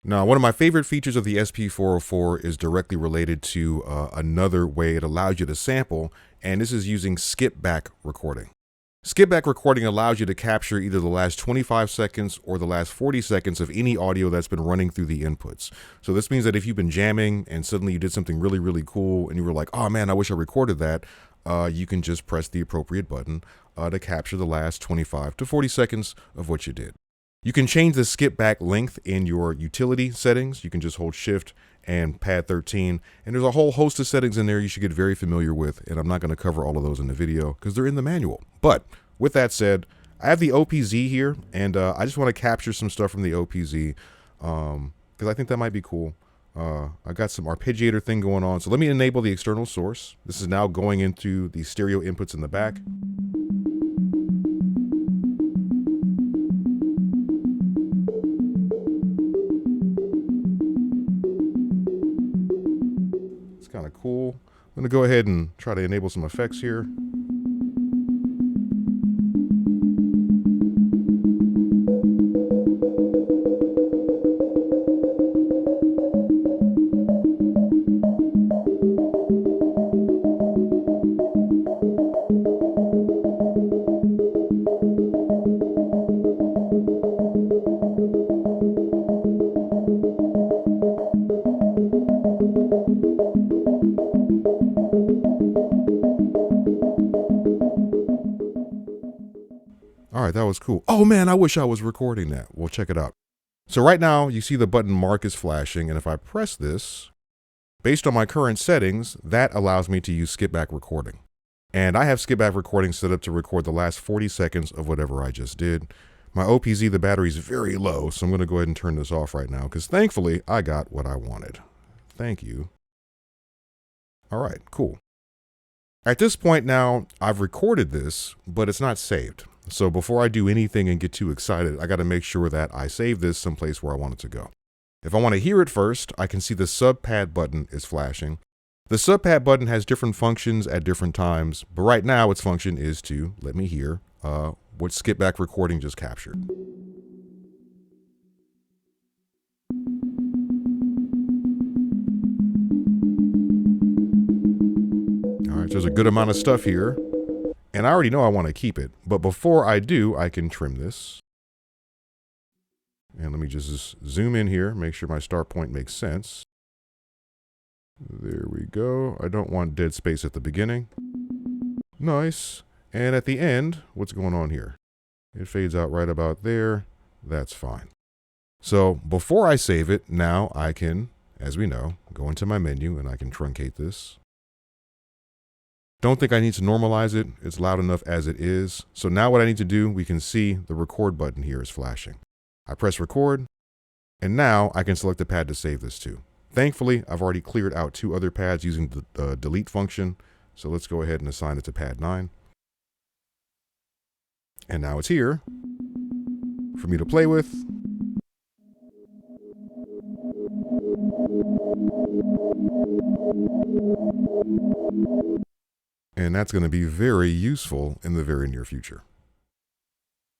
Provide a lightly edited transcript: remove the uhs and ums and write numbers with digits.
Now, one of my favorite features of the SP404 is directly related to another way it allows you to sample, and this is using Skipback Recording. Skipback Recording allows you to capture either the last 25 seconds or the last 40 seconds of any audio that's been running through the inputs. So this means that if you've been jamming and suddenly you did something really, really cool and you were like, oh man, I wish I recorded that, you can just press the appropriate button to capture the last 25 to 40 seconds of what you did. You can change the skip back length in your utility settings. You can just hold shift and pad 13. And there's a whole host of settings in there you should get very familiar with. And I'm not going to cover all of those in the video because they're in the manual. But with that said, I have the OPZ here, and I just want to capture some stuff from the OPZ because I think that might be cool. I got some arpeggiator thing going on. So let me enable the external source. This is now going into the stereo inputs in the back. Kind of cool. I'm going to go ahead and try to enable some effects here. All right, that was cool. Oh man, I wish I was recording that. Well, check it out. So right now you see the button mark is flashing, and if I press this, based on my current settings, that allows me to use Skipback Recording. And I have Skipback Recording set up to record the last 40 seconds of whatever I just did. My OPZ, the battery is very low, so I'm going to go ahead and turn this off right now because thankfully I got what I wanted. Thank you. All right, cool. At this point now, I've recorded this, but it's not saved. So before I do anything and get too excited, I got to make sure that I save this someplace where I want it to go. If I want to hear it first, I can see the sub pad button is flashing. The sub pad button has different functions at different times, but right now its function is to let me hear what Skipback Recording just captured. All right, so there's a good amount of stuff here. And I already know I want to keep it, but before I do, I can trim this. And let me just zoom in here, make sure my start point makes sense. There we go. I don't want dead space at the beginning. Nice. And at the end, what's going on here? It fades out right about there. That's fine. So before I save it, now I can, as we know, go into my menu and I can truncate this. Don't think I need to normalize it. It's loud enough as it is. So now what I need to do, we can see the record button here is flashing. I press record, and now I can select the pad to save this to. Thankfully, I've already cleared out 2 other pads using the delete function. So let's go ahead and assign it to pad 9. And now it's here for me to play with. And that's going to be very useful in the very near future.